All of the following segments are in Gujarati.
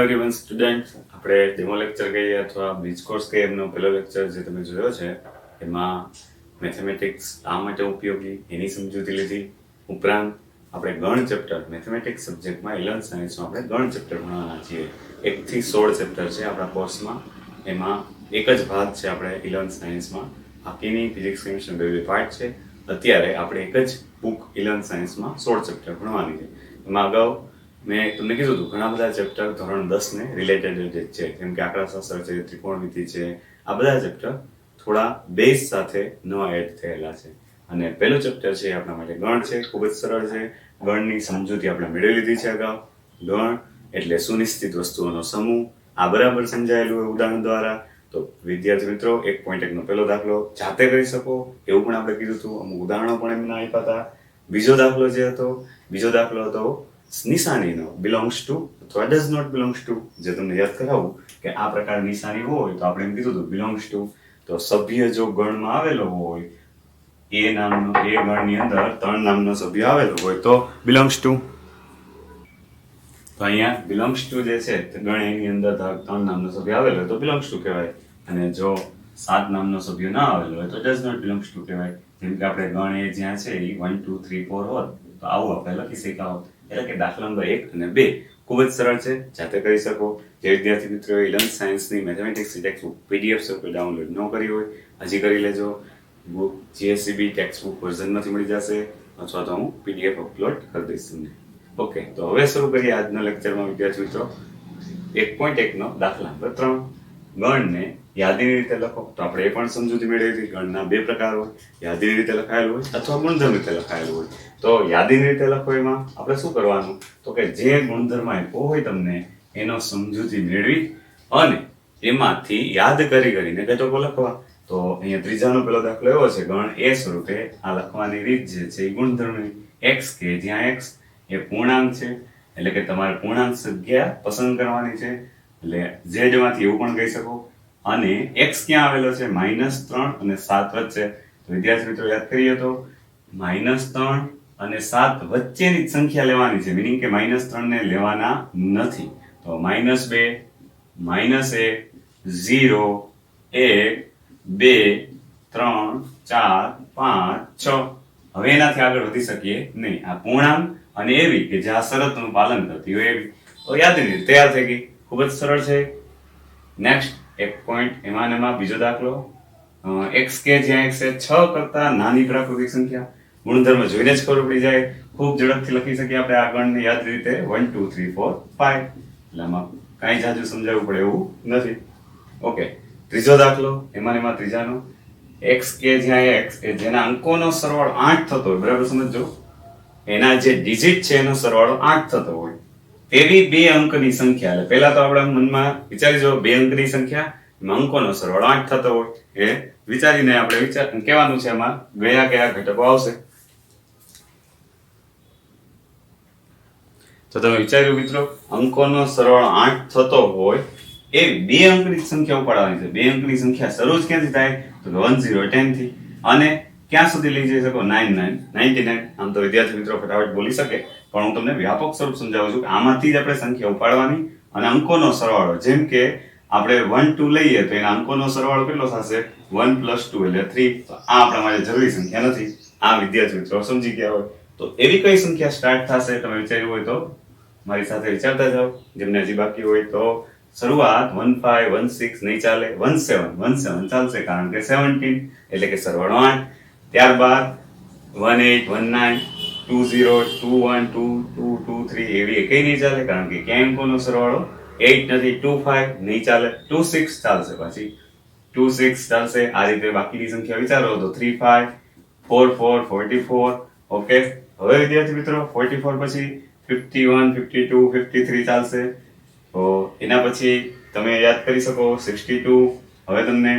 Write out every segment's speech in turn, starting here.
એવરીવન સ્ટુડન્ટ, આપણે ડેમો લેક્ચર કહીએ અથવા બ્રિજ કોર્સ કહીએ એમનો પહેલો લેક્ચર જે તમે જોયો છે એમાં મેથેમેટિક્સ આ માટે ઉપયોગી એની સમજૂતી લીધી. ઉપરાંત આપણે ગણ ચેપ્ટર મેથેમેટિક્સ સબ્જેક્ટમાં 11th સાયન્સમાં આપણે ગણ ચેપ્ટર ભણવાના છીએ. 1 થી 16 ચેપ્ટર છે આપણા કોર્સમાં. એમાં એક જ ભાગ છે આપણે 11th સાયન્સમાં, બાકીની ફિઝિક્સ કેમિસ્ટ્રી બે પાર્ટ છે. અત્યારે આપણે એક જ બુક 11th સાયન્સમાં 16 ચેપ્ટર ભણવાની છે. એમાં અગાઉ મેં તમને કીધું હતું ઘણા બધા ચેપ્ટર ધોરણ 10 ને રિલેટેડ છે, જેમ કે આંકડાશાસ્ત્ર છે, ત્રિકોણમિતિ છે. આ બધા ચેપ્ટર થોડા બેઝ સાથે નવા એડ થયેલા છે. અને પહેલું ચેપ્ટર છે આપણા માટે ગણ છે. ખૂબ જ સરળ છે. ગણની સમજૂતી આપણે મેળવી લીધી છે અગાઉ. ગણ એટલે સુનિશ્ચિત વસ્તુઓનો સમૂહ. આ બરાબર સમજાયેલું હોય ઉદાહરણ દ્વારા. તો વિદ્યાર્થી મિત્રો 1.1 નો પહેલો દાખલો જાતે કરી શકો એવું પણ આપણે કીધું હતું. અમુક ઉદાહરણો પણ એમના આપ્યા હતા. બીજો દાખલો હતો નિશાનીનો, બિલોંગ્સ ટુ અથવા ડઝ નોટ બિલોંગ્સ ટુ. જે તમને યાદ કરાવું કે આ પ્રકારની નિશાની હોય તો આપણે એમ કીધું હતું બિલોંગ્સ ટુ. તો સભ્ય જો ગણમાં આવેલો હોય, એ ગણની અંદર 3 નામનો સભ્ય આવેલો હોય તો બિલોંગ્સ ટુ. તો અહીંયા બિલોંગ્સ ટુ જે છે તે ગણ એની અંદર 3 નામનો સભ્ય આવેલો હોય તો બિલોંગ્સ ટુ કહેવાય. અને જો 7 નામનો સભ્ય ના આવેલો હોય તો ડઝ નોટ બિલોંગ્સ ટુ કહેવાય. જેમ કે આપણે ગણ એ જ્યાં છે એ 1 2 3 4 હોત તો આવું આપણે લખી શક્યા હોત. એટલે કે દાખલા નંબર 1 અને 2 ખૂબ જ સરળ છે, જાતે કરી શકો. જે વિદ્યાર્થી મિત્રોએ 11th સાયન્સની મેથેમેટિક્સની ટેક્સ્ટબુક પીડીએફ સ્વરૂપે ડાઉનલોડ ન કરી હોય હજી કરી લેજો. બુક જીએસસીબી ટેક્સ્ટબુક વર્ઝનમાંથી મળી જશે અથવા તો હું પીડીએફ અપલોડ કરી દઈશ તમને. ઓકે, તો હવે શરૂ કરીએ આજના લેક્ચરમાં વિદ્યાર્થી મિત્રો. 1.1 નો દાખલા નંબર 3. ગણને યાદીની રીતે લખો. તો આપણે એ પણ સમજૂતી મેળવી હતી. ગણના 2 પ્રકાર હોય, યાદીની રીતે લખાયેલું હોય અથવા ગુણધર્મ રીતે લખાયેલું હોય. તો યાદીની રીતે લખો એમાં આપણે શું કરવાનું, તો કે જે ગુણધર્મ આપ્યો હોય તમને એનો સમજૂતી મેળવી અને એમાંથી યાદ કરીને ઘટકો લખવા. તો અહીંયા ત્રીજાનો પેલો દાખલો એવો છે, ગણ એ સ્વરૂપે આ લખવાની રીત જે છે એ ગુણધર્મની. x કે જ્યાં x એ પૂર્ણાંક છે, એટલે કે તમારે પૂર્ણાંક સંખ્યા પસંદ કરવાની છે. એટલે z માંથી એવું પણ કહી શકો. અને x ક્યાં આવેલો છે? -3 અને 7 વચ્ચે. તો વિદ્યાર્થી મિત્રો યાદ કરીએ તો -3 અને 7 વચ્ચેની જ સંખ્યા લેવાની છે, મીનિંગ કે -3 ને લેવાના નથી. તો -2 -1 0 1 2 3 4 5 6. હવે એનાથી આગળ વધી શકીએ નહીં. આ પૂર્ણાંક અને એવી કે જે આ શરતનું પાલન કરતી હોય એવી. તો યાદીની તૈયાર થઈ ગઈ. ખૂબ જ સરળ છે. નેક્સ્ટ 1 પોઈન્ટ એમાં બીજો દાખલો. x કે જ્યાં x એ 6 કરતા નાની પ્રાકૃતિક સંખ્યા. ગુણધર્મ જોઈને જ ખબર પડી જાય. ખૂબ ઝડપથી લખી શકીએ આપણે આ ગણની યાદ રીતે 1 2 3 4 5. એટલે આમાં કાંઈ જાજુ સમજાવવું પડે એવું નથી. ઓકે, ત્રીજો દાખલો એમાં ત્રીજાનો. x કે જ્યાં x એ જેના અંકોનો સરવાળો 8 થતો હોય, બરાબર સમજો, એના જે ડિજિટ છે એનો સરવાળો 8 થતો હોય તેવી 2 અંકની સંખ્યા. એટલે પહેલા તો આપણા મનમાં વિચારી જો 2 અંકની સંખ્યા એમાં અંકોનો સરવાળો 8 થતો હોય એ વિચારીને આપણે કહેવાનું છે એમાં કયા ઘટકો આવશે. તો તમે વિચાર્યું મિત્રો, અંકોનો સરવાળો 8 થતો હોય એ 2 અંકની સંખ્યા ઉપાડવાની છે. 2 અંકની સંખ્યા શરૂ જ ક્યાંથી થાય? તો 1 0 10 થી. અને ક્યાં સુધી લઈ જઈ શકો? 99 99. આમ તો વિદ્યાર્થી મિત્રો ફટાફટ બોલી શકે, પણ હું તમને વ્યાપક સ્વરૂપ સમજાવું છું કે આમાંથી જ આપણે સંખ્યા ઉપાડવાની અને અંકોનો સરવાળો, જેમ કે આપણે 1 2 લઈએ તો એના અંકોનો સરવાળો કેટલો થશે? 1 + 2 એટલે 3. તો આ આપણા માટે જરૂરી સંખ્યા નથી. આ વિદ્યાર્થી મિત્રો સમજી ગયા હોય તો એવી કઈ સંખ્યા સ્ટાર્ટ થશે તમે વિચાર્યું હોય તો મારી સાથે વિચારતા જાઓ. જેમને હજી બાકી હોય તો શરૂઆત 1 5 1 6 નહીં ચાલે, 1 7 ચાલશે, કારણ કે 17 એટલે કે સરવાળો 8. ત્યારબાદ 1 8 1 9 2 0 2 1 2 2 2 3 એવી એકેય નહીં ચાલે, કારણ કે ક્યાંય અંકોનો સરવાળો 8 નથી. 2 5 નહીં ચાલે. 2 6 ચાલશે, પછી 2 6 ચાલશે. આ રીતે બાકીની સંખ્યા વિચારો તો 3 5 4 4 44. ઓકે, હવે વિદ્યાર્થી મિત્રો 44 પછી 51 52 53 ચાલશે. તો એના પછી તમે યાદ કરી શકો 62. હવે તમને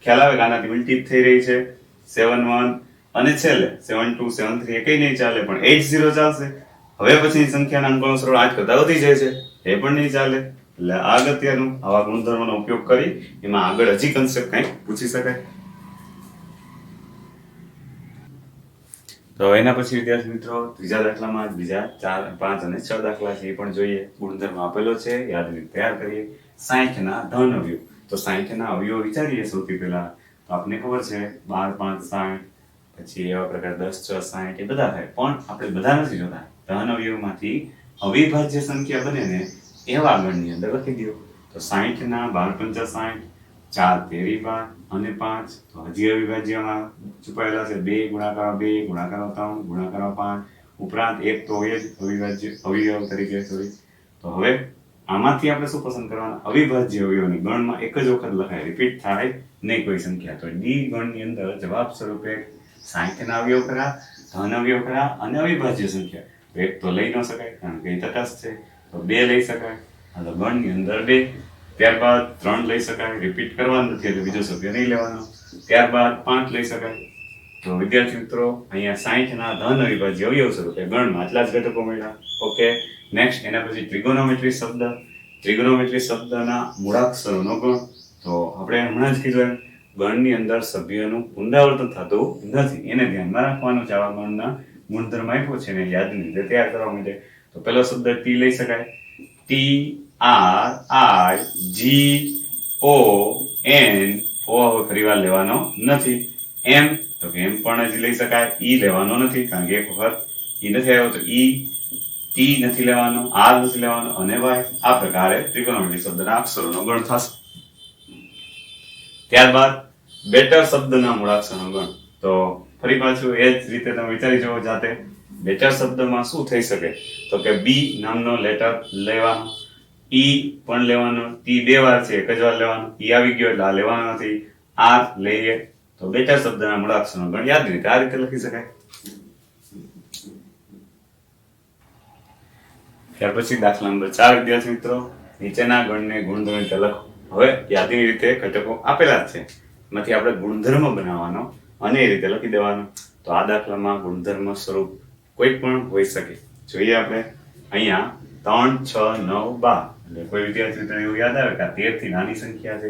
ખ્યાલ આવે કે આનાથી ઉલટી થઈ રહી છે. 71 અને છેલ્લે 72 73 એકેય નહીં ચાલે, પણ 80 ચાલશે. હવે પછી સંખ્યાના અંકોનો સરવાળો 8 કરતા વધી જાય છે, એ પણ નહીં ચાલે. એટલે આ અગત્યનું આવા ગુણધર્મોનો ઉપયોગ કરી એમાં આગળ હજી કન્સેપ્ટ કંઈક પૂછી શકાય. તો એના પછી વિદ્યાર્થી મિત્રો ત્રીજા દાખલામાં બીજા 4, 5 અને 6 દાખલા છે એ પણ જોઈએ. ગુણધર્મ આપેલો છે, યાદ રીતે તૈયાર કરીએ. 60 ના ધન અવયવ. તો 60 ના અવયવ વિચારીએ સૌથી પહેલા. તો આપને ખબર છે 12, 5, 60, પછી એવા પ્રકાર 10, 6, 60 એ બધા થાય. પણ આપણે બધા નથી જોતા. ધન અવયવમાંથી અવિભાજ્ય સંખ્યા બને ને એવા ગણની અંદર લખી દો. તો 60 ના 12 × 50, 4 તેરી 12 અને 5. તો હજી અવિભાજ્યમાં છુપાયેલા છે 2 ગુણાકાર 2 ગુણાકાર 3 ગુણાકાર 5 ઉપરાંત એક તો હોય જ અવિભાજ્ય અવયવ તરીકે સોરી. તો હવે આમાંથી આપણે શું પસંદ કરવાના? અવિભાજ્ય અવયવની ગણમાં એક જ વખત લખાય, રિપીટ થાય નહીં કોઈ સંખ્યા. તો ડી ગણની અંદર જવાબ સ્વરૂપે 60 ના અવયવ ખરા, ધન અવયવ ખરા અને અવિભાજ્ય સંખ્યા. તો એક તો લઈ ન શકાય કારણ કે એ તટસ્થ છે. તો 2 લઈ શકાય. તો ગણની અંદર 2. ત્યારબાદ 3 લઈ શકાય, રિપીટ કરવાનું નથી એટલે બીજો સભ્ય નહીં લેવાનો. ત્યારબાદ 5 લઈ શકાય. તો વિદ્યાર્થી મિત્રો અહીંયા 60 ના ધન અવિભાજ્ય અવયવ સ્વરૂપે ગણમાં આટલા જ ઘટકો મળ્યા. ઓકે, નેક્સ્ટ એના પછી ટ્રિગોનોમેટ્રી શબ્દ. ટ્રિગોનોમેટ્રી શબ્દના મૂળાક્ષરોનો ગણ. તો આપણે હમણાં જ કીધું એમ ગણની અંદર સભ્યનું પુનરાવર્તન થતું નથી, એને ધ્યાનમાં રાખવાનું છે. આવા ગણના ગુણધર્મ આપ્યો છે ને યાદની રીતે તૈયાર કરવા માટે. તો પહેલો શબ્દ ટી લઈ શકાય. T R I G O N. ઓ હવે ફરીવાર લેવાનો નથી. એમ તો કે એમ પણ જ લઈ શકાય. ઈ લેવાનો નથી કારણ કે એક વખત ઈ નથી આવ્યો તો ઈ. ટી નથી લેવાનો, આર નથી લેવાનો અને વાય. આ પ્રકારે ત્રિકોણમિતિ શબ્દના અક્ષરોનો ગણ થશે. ત્યારબાદ બેટર શબ્દના મૂળાક્ષરનો ગણ. તો ફરી પાછું એ જ રીતે તમે વિચારી જુઓ જાતે. બેટર શબ્દમાં શું થઈ શકે? તો કે બી નામનો લેટર લેવાનો, ઈ પણ લેવાનો, ટી 2 વાર છે એક જ વાર લેવાનો, ઈ આવી ગયો એટલે આ લેવાનો નથી, આર લઈએ. તો બેટર શબ્દના મૂળાક્ષરનો ગણ યાદ રીતે આ રીતે લખી શકાય. ત્યાર પછી દાખલા નંબર 4 વિદ્યાર્થી મિત્રો, નીચેના ગણને ગુણધર્મ રીતે લખો. હવે યાદીની રીતે ઘટકો આપેલા જ છે, એમાંથી આપણે ગુણધર્મ બનાવવાનો અને એ રીતે લખી દેવાનો. તો આ દાખલામાં ગુણધર્મ સ્વરૂપ કોઈ પણ હોઈ શકે. જોઈએ આપણે અહીંયા 3, 6, 9, 12. એટલે કોઈ વિદ્યાર્થી મિત્રને એવું યાદ આવે કે આ 13 થી નાની સંખ્યા છે,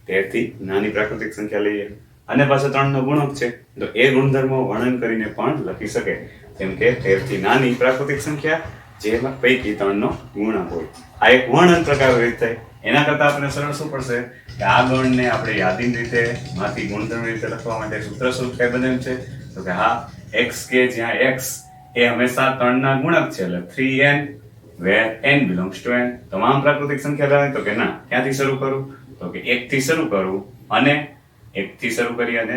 13 થી નાની પ્રાકૃતિક સંખ્યા લઈએ અને પાછો 3 નો ગુણક છે, તો એ ગુણધર્મો વર્ણન કરીને પણ લખી શકે. જેમ કે 13 થી નાની પ્રાકૃતિક સંખ્યા જેમાં પૈકી 3 નો ગુણક હોય. આ એક વર્ણન પ્રકાર રીત થાય. એના કરતા આપણે સરળ શું પડશે કે આ ગણને આપણે યાદીની રીતે માંથી ગુણધર્મ રીતે લખવા માટે સૂત્ર સ્વરૂપ કઈ બનેલું છે? તો કે હા, x કે જ્યાં x એ હંમેશા 3 ના ગુણક છે એટલે 3n where n belongs to n. તમામ પ્રાકૃતિક સંખ્યા ધરાવે તો કે ના. ક્યાંથી શરૂ કરું? તો કે 1 થી શરૂ કરું અને 1 થી શરૂ કરી અને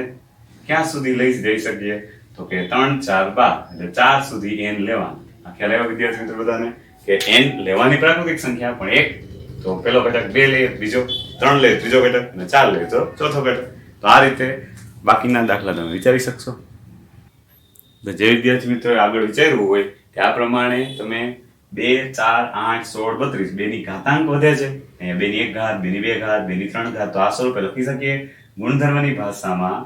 ક્યાં સુધી લઈ જઈ શકીએ? તો કે 3, 4, 12 એટલે 4 સુધી n લેવાનું. આ ખ્યાલ આવ્યો વિદ્યાર્થી મિત્રો બધાને કે n લેવાની પ્રાકૃતિક સંખ્યા પણ 1. તો પેલો ઘટક 2 લઈએ, બીજો 3 લઈએ, ત્રીજો ઘટક અને 4 લઈએ તો ચોથો ઘટક. તો આ રીતે બાકીના દાખલા તમે વિચારી શકશો. તો જે વિદ્યાર્થી મિત્રોએ આગળ વિચારવું હોય કે આ પ્રમાણે તમે 2, 4, 8, 16, 32 બેની ઘાતાંક વધે છે, અહીંયા 2 ની 1 ઘાત, 2 ની 2 ઘાત, 2 ની 3 ઘાત. તો આ સ્વરૂપે લખી શકીએ. ગુણધર્મની ભાષામાં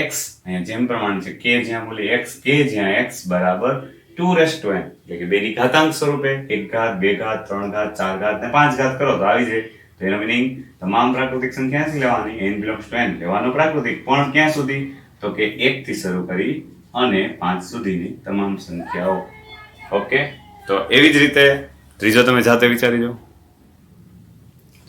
x અહીંયા જેમ પ્રમાણે છે k જ્યાં બોલી x, k જ્યાં x બરાબર 2n એટલે કે 2 ની ઘાતાંક સ્વરૂપે 1 ઘાત, 2 ઘાત, 3 ઘાત, 4 ઘાત ને 5 ઘાત કરો તો આવી જાય. તો એનો મીનિંગ તમામ પ્રાકૃતિક સંખ્યા નથી લેવાની, n belongs to n લેવાનો પ્રાકૃતિક. પણ ક્યાં સુધી? તો કે 1 થી શરૂ કરી અને 5 સુધીની તમામ સંખ્યાઓ. ઓકે, તો એવી જ રીતે ત્રીજો તમે જાતે વિચારી લો.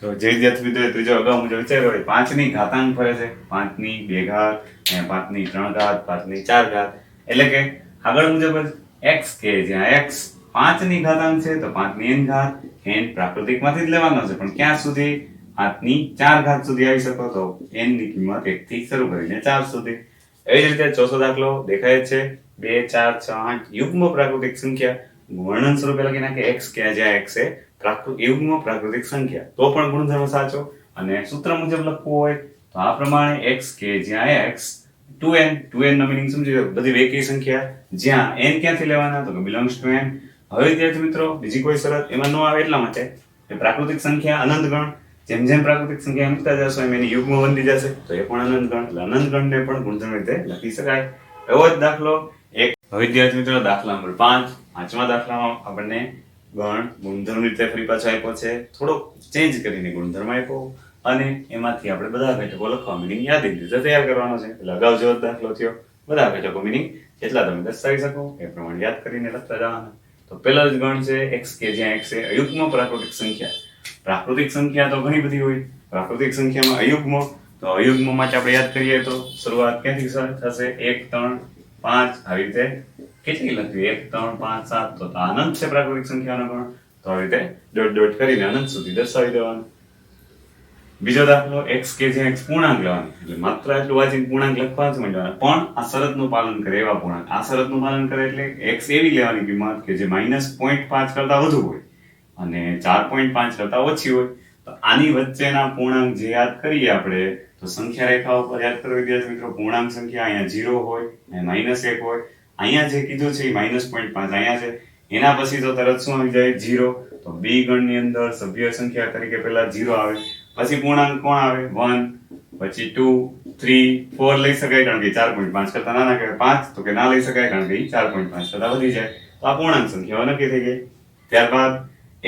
તો જે વિદ્યાર્થી મિત્રોએ ત્રીજો અગાઉ મુજબ વિચાર્યો હોય 5 ની ઘાતાંક ફરે છે, 5 ની 2 ઘાત, 5 ની 3 ઘાત, 5 ની 4 ઘાત. એટલે કે આગળ મુજબ જ x કે જ્યાં x 5 ની ઘાતાંક છે તો 5 ની n ઘાત, n પ્રાકૃતિકમાંથી જ લેવાનો છે પણ ક્યાં સુધી? 5 ની 4 ઘાત સુધી આવી શકો. તો n ની કિંમત 1 થી શરૂ કરીને 4 સુધી. એવી જ રીતે ચોથો દાખલો દેખાય છે 2, 4, 6, 8 યુગ્મ પ્રાકૃતિક સંખ્યા. વર્ણન સ્વરૂપે લખી નાખે x કે જ્યાં x એ યુગ્મ પ્રાકૃતિક સંખ્યા. તો પણ ગુણધર્મ સાચો. અને સૂત્ર મુજબ લખવું હોય તો આ પ્રમાણે x કે જ્યાં x 2n નો મીનિંગ સમજી બધી બેકી સંખ્યા જ્યાં n ક્યાંથી લેવાના? તો કે belongs to n. હવે વિદ્યાર્થી મિત્રો બીજી કોઈ શરત એમાં ન આવે એટલા માટે કે પ્રાકૃતિક સંખ્યા અનંત ગણ. જેમ જેમ પ્રાકૃતિક સંખ્યા મૂકતા જશો એમ એની યુગ્મ બનતી જશે તો એ પણ અનંત ગણ. એટલે અનંત ગણને પણ ગુણધર્મ રીતે લખી શકાય. એવો જ દાખલો એક. હવે વિદ્યાર્થી મિત્રો દાખલા નંબર 5. પાંચમા દાખલામાં આપણને ગણ ગુણધર્મ રીતે ફરી પાછો આપ્યો છે, થોડો ચેન્જ કરીને ગુણધર્મ આપ્યો અને એમાંથી આપણે બધા ઘટકો લખવા મીનિંગ યાદી રીતે તૈયાર કરવાનો છે. એટલે અગાઉ જેવો દાખલો થયો બધા ઘટકો મીનિંગ જેટલા તમે દર્શાવી શકો એ પ્રમાણે યાદ કરીને લખતા જવાના. તો પેલો જ ગણ છે x કે જ્યાં x એ અયુગ્મ પ્રાકૃતિક સંખ્યા. પ્રાકૃતિક સંખ્યા તો ઘણી બધી હોય. પ્રાકૃતિક સંખ્યામાં અયુગ્મ, તો અયુગ્મ માટે આપણે યાદ કરીએ તો શરૂઆત ક્યાંથી થશે? 1 3 5 આવી રીતે કેટલી લખવી? 1 3 5 7 તો અનંત છે પ્રાકૃતિક સંખ્યાનો ગણ. તો આવી રીતે ડોટ ડોટ કરીને અનંત સુધી દર્શાવી દેવાનું. બીજો દાખલો x કે જ્યાં x પૂર્ણાંક લેવાનો, એટલે માત્ર એટલું વાંચીને પૂર્ણાંક લખવા જ માંડવાના, પણ આ શરતનું પાલન કરે એવા પૂર્ણાંક. આ શરતનું પાલન કરે એટલે x એવી લેવાની કિંમત કે જે -0.5 કરતા વધુ હોય અને 4.5 કરતા ઓછી હોય. તો આની વચ્ચેના પૂર્ણાંક જે યાદ કરીએ આપણે, તો સંખ્યા રેખા ઉપર યાદ કરો વિદ્યાર્થી મિત્રો. પૂર્ણાંક સંખ્યા અહીંયા 0 હોય અને -1 હોય. અહીંયા જે કીધું છે એ -0.5 અહીંયા છે, એના પછી તો તરત શું આવી જાય? 0. તો બી ગણની અંદર સભ્ય સંખ્યા તરીકે પહેલા 0 આવે, પછી પૂર્ણાંક કોણ આવે? 1, પછી 2 3 4 લઈ શકાય કારણ કે 4.5 કરતા નાના કહેવાય. 5 તો કે ના લઈ શકાય કારણ કે 4.5 કરતા વધી જાય. તો આ પૂર્ણાંક સંખ્યાઓ નક્કી થઈ ગઈ. ત્યારબાદ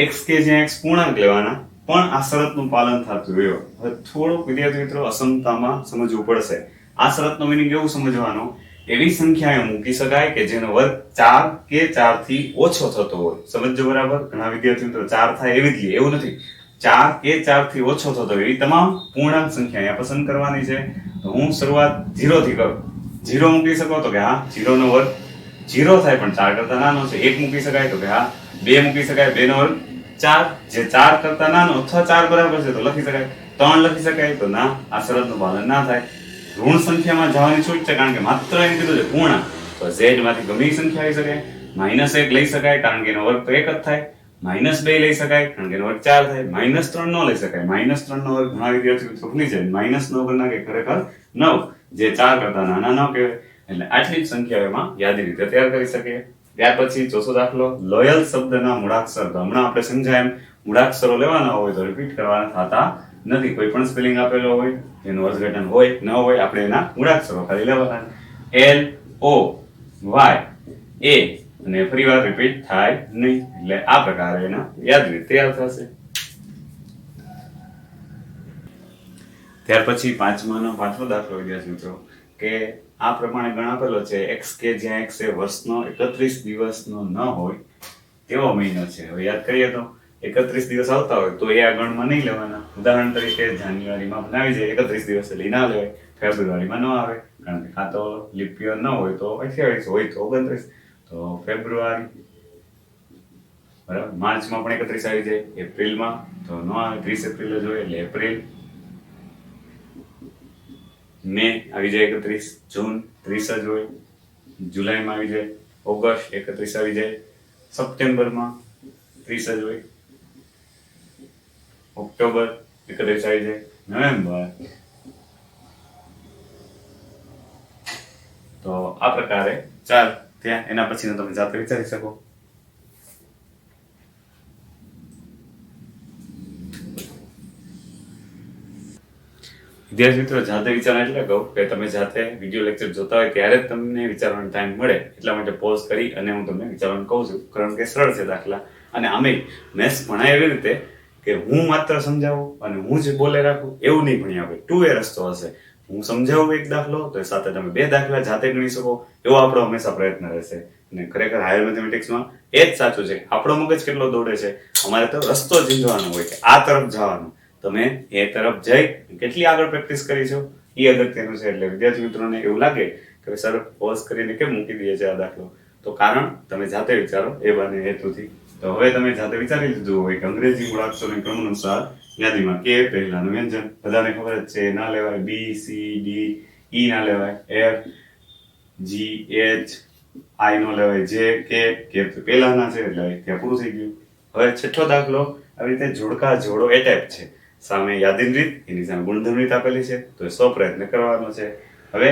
x કે જ્યાં x પૂર્ણાંક લેવાના, પણ આ શરતનું પાલન થતું રહ્યો. હવે થોડુંક વિદ્યાર્થી મિત્રો અસમતામાં સમજવું પડશે. આ શરતનો મીનિંગ એવું સમજવાનો, એવી સંખ્યાએ મૂકી શકાય કે જેનો વર્ગ 4 કે 4 થી ઓછો થતો હોય. સમજો બરાબર? ઘણા વિદ્યાર્થી મિત્રો 4 થાય એવી જ લે, એવું નથી. 4 કે 4 થી ઓછો થતો હોય એવી તમામ પૂર્ણાંક સંખ્યા અહીંયા પસંદ કરવાની છે. તો હું શરૂઆત 0 થી કરું. 0 મૂકી શકો તો કે હા 0 નો વર્ગ 0 થાય પણ 4 કરતા નાનો છે. 1 મૂકી શકાય તો કે હા 2 મૂકી શકાય, 2 નો વર્ગ 4, જે 4 કરતા નાનો અથવા 4 બરાબર છે તો લખી શકાય. 3 લખી શકાય તો ના, આ શરતનું પાલન ના થાય. ઋણ સંખ્યામાં જવાની છૂટ છે કારણ કે માત્ર એમ કીધું છે પૂર્ણાંક. તો z માંથી ગમે એ સંખ્યા આવી શકે. -1 લઈ શકાય કારણ કે એનો વર્ગ તો 1 જ થાય. -2 લઈ શકાય કારણ કે એનો વર્ગ 4 થાય. -3 ન લઈ શકાય. -3 નો વર્ગ ઘણા વિદ્યાર્થીઓ મિત્રો ભૂલી જાય. -9 કરી નાખે, ખરેખર 9, જે 4 કરતા નાના ન કહેવાય. એટલે આટલી જ સંખ્યાઓમાં યાદી રીતે તૈયાર કરી શકીએ. ત્યાર પછી ચોથો દાખલો, લોયલ શબ્દના મૂળાક્ષર. તો હમણાં આપણે સમજાય એમ મૂળાક્ષરો લેવાના હોય તો રિપીટ કરવાના થતા નથી. કોઈ પણ સ્પેલિંગ આપેલો હોય એનું અર્થઘટન હોય ન હોય, આપણે એના મૂળાક્ષરો ખાલી લેવાના. L O Y A અને ફરીવાર રિપીટ થાય નહીં. એટલે આ પ્રકારે એના યાદ રીતે તૈયાર થશે. ત્યાર પછી પાંચમો દાખલો વિદ્યાર્થી મિત્રો, કે આ પ્રમાણે ગણ આપેલો છે x કે જ્યાં x એ વર્ષનો 31 દિવસનો ન હોય તેવો મહિનો છે. હવે યાદ કરીએ તો 31 દિવસ આવતા હોય તો એ આ ગણમાં નહીં લેવાના. ઉદાહરણ તરીકે જાન્યુઆરીમાં બનાવી જાય 31 દિવસ એટલે ના લેવાય. ફેબ્રુઆરીમાં ન આવે કારણ કે કાં તો લીપ યર ન હોય તો 28 હોય તો 29, તો ફેબ્રુઆરી બરાબર. માર્ચમાં પણ 31 આવી જાય. એપ્રિલમાં તો ન આવે, 30 એપ્રિલ જ હોય એટલે એપ્રિલ. મે આવી જાય 31, જૂન 30 જ હોય, જુલાઈમાં આવી જાય, ઓગસ્ટ 31 આવી જાય, સપ્ટેમ્બરમાં 30 જ હોય, ઓક્ટોબર 31 આવી જાય, નવેમ્બર. તો આ પ્રકારે ત્યાં એના પછીનો તમે જાતે વિચારી શકો. વિદ્યાર્થી મિત્રો જાતે વિચારવા એટલે કહું કે તમે જાતે વિડીયો લેક્ચર જોતા હોય ત્યારે જ તમને વિચારવાનો ટાઈમ મળે, એટલા માટે પોઝ કરી અને હું તમને વિચારવાનું કહું છું, કારણ કે સરળ છે દાખલા. અને આમે મેથ્સ ભણાય એવી રીતે કે હું માત્ર સમજાવું અને હું જ બોલે રાખું એવું નહીં ભણી આપણે. 2 રસ્તો હશે. હું સમજાવું એક દાખલો તો સાથે તમે 2 દાખલા જાતે ગણી શકો, એવો આપણો હંમેશા પ્રયત્ન રહેશે. અને ખરેખર હાયર મેથેમેટિક્સમાં એ જ સાચું છે. આપણો મગજ કેટલો દોડે છે, અમારે તો રસ્તો ચીંધવાનો હોય કે આ તરફ જવાનું. તમે એ તરફ જઈ કેટલી આગળ પ્રેક્ટિસ કરી છો એ અગત્યનું છે. એટલે વિદ્યાર્થી મિત્રોને એવું લાગે કે સર પોઝ કરીને કેમ મૂકી દઈએ છે આ દાખલો, તો કારણ તમે જાતે વિચારો એ બને હેતુથી. તો હવે તમે જાતે વિચારી લીધું હોય કે અંગ્રેજી મૂળાક્ષરોની ક્રમ અનુસાર યાદીમાં કે પહેલાનું વ્યંજન બધાને ખબર જ છે, ના લેવાય. B C D E ના લેવાય, F G H I નો લેવાય, J K પહેલાના છે એટલે ત્યાં પૂરું થઈ ગયું. હવે છઠ્ઠો દાખલો આવી રીતે જોડકા જોડો એ ટાઈપ છે. સામે યાદીની રીત, એની સામે ગુણધર્મ રીત આપેલી છે, તો એ 100 પ્રયત્ન કરવાનો છે. હવે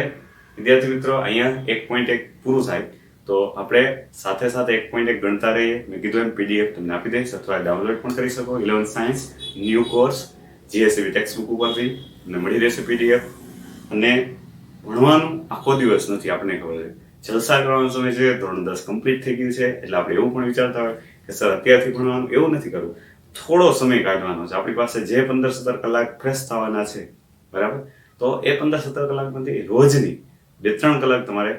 વિદ્યાર્થી મિત્રો અહીંયા 1.1 પૂરું થાય તો આપણે સાથે સાથે 1.1 ગણતા રહીએ. મેં કીધું એમ PDF તમને આપી દઈશ અથવા ડાઉનલોડ પણ કરી શકો. 11th science new course GSEB textbook ઉપરથી અને મળી રહેશે PDF. અને ભણવાનું આખો દિવસ નથી, આપણને ખબર છે. જલસા કરવાનો સમય છે, ધોરણ 10 કમ્પ્લીટ થઈ ગયું છે એટલે આપણે એવું પણ વિચારતા હોય કે સર અત્યારથી ભણવાનું, એવું નથી કરવું. થોડો સમય કાઢવાનો છે. આપણી પાસે જે 15-17 કલાક ફ્રેશ થવાના છે બરાબર, તો એ 15-17 કલાકમાંથી રોજની 2-3 કલાક તમારે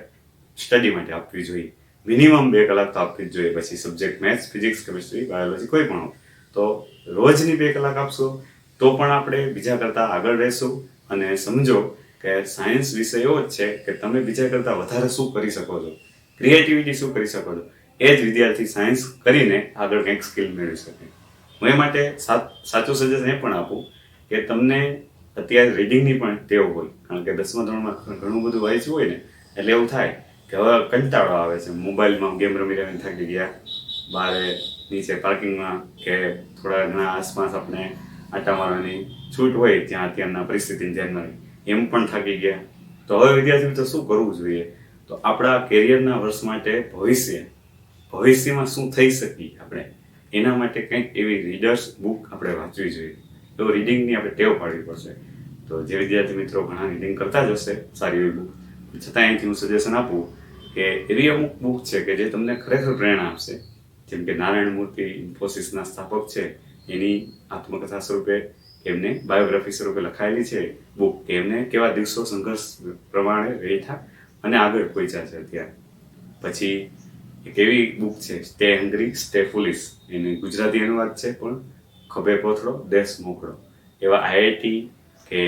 સ્ટડી માટે આપવી જોઈએ. મિનિમમ 2 કલાક તો આપવી જ જોઈએ. પછી subject maths, physics, chemistry, biology કોઈ પણ હોય તો રોજની 2 કલાક આપશો તો પણ આપણે બીજા કરતાં આગળ રહેશું. અને સમજો કે સાયન્સ વિષય એવો જ છે કે તમે બીજા કરતાં વધારે શું કરી શકો છો, ક્રિએટિવિટી શું કરી શકો છો, એ જ વિદ્યાર્થી સાયન્સ કરીને આગળ કંઈક સ્કિલ મેળવી શકે. હું એ માટે સાચું સજેશન એ પણ આપું કે તમને અત્યારે રીડિંગની પણ ટેવ હોય, કારણ કે 10મા ધોરણમાં ઘણું બધું વાંચ્યું હોય ને એટલે એવું થાય કે હવે કંટાળો આવે છે, મોબાઈલમાં ગેમ રમી રમીને થાકી ગયા, બહાર નીચે પાર્કિંગમાં કે થોડા ઘણા આસપાસ આપણે આટા મારવાની છૂટ હોય ત્યાં અત્યારના પરિસ્થિતિને ધ્યાનમાં લઈ એમ પણ થાકી ગયા. તો હવે વિદ્યાર્થી મિત્રો શું કરવું જોઈએ? તો આપણા કેરિયરના વર્ષ માટે ભવિષ્યમાં શું થઈ શકીએ આપણે, એના માટે કંઈક એવી રીડર્સ બુક આપણે વાંચવી જોઈએ. તો રીડિંગની આપણે ટેવ પાડવી પડશે. તો જે વિદ્યાર્થી મિત્રો ઘણા રીડિંગ કરતા જ હશે સારી એવી બુક, છતાં અહીંથી હું સજેશન આપું કે એવી અમુક બુક છે કે જે તમને ખરેખર પ્રેરણા આપશે. જેમ કે નારાયણ મૂર્તિ ઇન્ફોસિસના સ્થાપક છે, એની આત્મકથા સ્વરૂપે એમને બાયોગ્રાફી સ્વરૂપે લખાયેલી છે બુક કે એમને કેવા દિવસો સંઘર્ષ પ્રમાણે રેઠા અને આગળ પહોંચ્યા છે અત્યારે. પછી એક એવી બુક છે સ્ટે હંગ્રી સ્ટે ફુલિશ, એની ગુજરાતી અનુવાદ છે પણ ખભે કોથળો દેશ મોકળો. એવા આઈઆઈટી કે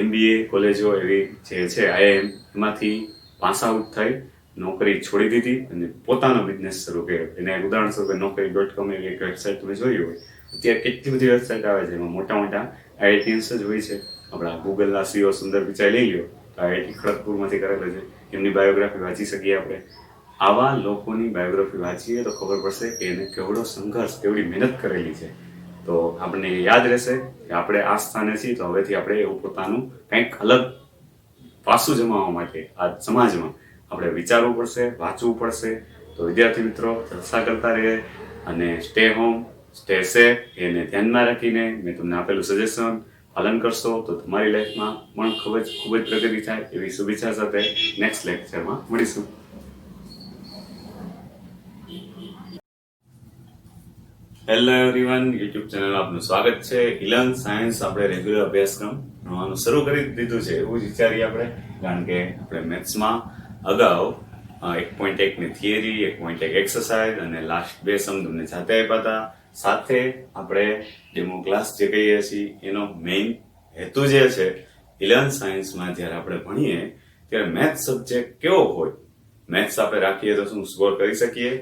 MBA કોલેજો એવી જે છે IIM એમાંથી પાસ આઉટ થઈ નોકરી છોડી દીધી અને પોતાનો બિઝનેસ શરૂ કર્યો. એને ઉદાહરણ સ્વરૂપે Naukri.com એવી એક વેબસાઇટ તમે જોઈ હોય. અત્યારે કેટલી બધી વેબસાઇટ આવે છે, એમાં મોટા મોટા IITians જ હોય છે. આપણા ગૂગલના CEO સુંદર પિચાઈ લઈ લો તો IIT ખડગપુરમાંથી કરેલો છે, એમની બાયોગ્રાફી વાંચી શકીએ આપણે. આવા લોકોની બાયોગ્રાફી વાંચીએ તો ખબર પડશે કે એને કેવડો સંઘર્ષ, કેવડી મહેનત કરેલી છે. તો આપણને યાદ રહેશે કે આપણે આ સ્થાને છીએ, તો હવેથી આપણે એવું પોતાનું કંઈક અલગ પાસું જમાવવા માટે આ સમાજમાં આપણે વિચારવું પડશે, વાંચવું પડશે. તો વિદ્યાર્થી મિત્રો જલસા કરતા રહે અને સ્ટે હોમ સ્ટે સેફ એને ધ્યાનમાં રાખીને મેં તમને આપેલું સજેશન પાલન કરશો તો તમારી લાઈફમાં પણ ખૂબ જ પ્રગતિ થાય એવી શુભેચ્છા સાથે નેક્સ્ટ લેક્ચરમાં મળીશું. હેલો એવરીવન, યુટ્યુબ ચેનલ આપનું સ્વાગત છે. 11th સાયન્સ આપણે રેગ્યુલર અભ્યાસક્રમ ભણવાનું શરૂ કરી દીધું છે એવું જ વિચારીએ આપણે, કારણ કે આપણે મેથ્સમાં અગાઉ 1.1 ની થિયરી, 1.1 એક્સરસાઇઝ અને લાસ્ટ 2 સમ તમને જાતે આપ્યા હતા. સાથે આપણે ડેમો ક્લાસ જે કહીએ છીએ એનો મેઇન હેતુ જે છે 11th સાયન્સમાં જ્યારે આપણે ભણીએ ત્યારે મેથ્સ સબ્જેક્ટ કેવો હોય, મેથ્સ આપણે રાખીએ તો શું સ્કોર કરી શકીએ.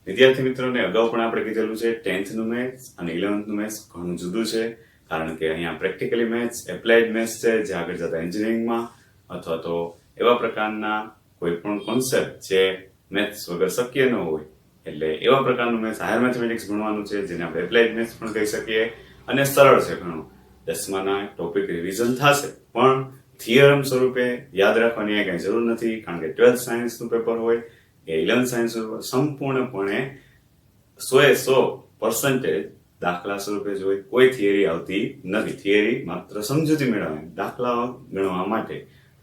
વિદ્યાર્થી મિત્રોને અગાઉ પણ આપણે કીધેલું છે 10th નું મેથ્સ અને 11th નું મેથ્સ ઘણું જુદું છે, કારણ કે અહીંયા પ્રેક્ટિકલી મેથ્સ, એપ્લાઇડ મેથ્સ છે જે આગળ જતા એન્જિનિયરિંગમાં અથવા તો એવા પ્રકારના કોઈ પણ કોન્સેપ્ટ જે મેથ્સ વગર શક્ય ન હોય, એટલે એવા પ્રકારનું મેથ્સ હાયર મેથેમેટિક્સ ભણવાનું છે જેને આપણે એપ્લાઇડ મેથ્સ પણ કહી શકીએ. અને સરળ છે ઘણું, 10માના ટોપિક રિવિઝન થશે પણ થિયરમ સ્વરૂપે યાદ રાખવાની કઈ જરૂર નથી, કારણ કે 12th સાયન્સનું પેપર હોય કે 11th સાયન્સ સંપૂર્ણપણે 100% દાખલા સ્વરૂપે જોઈ કોઈ થિયરી આવતી નથી. થિયરી માત્ર સમજૂતી મેળવવાની, દાખલા ગણવા માટે.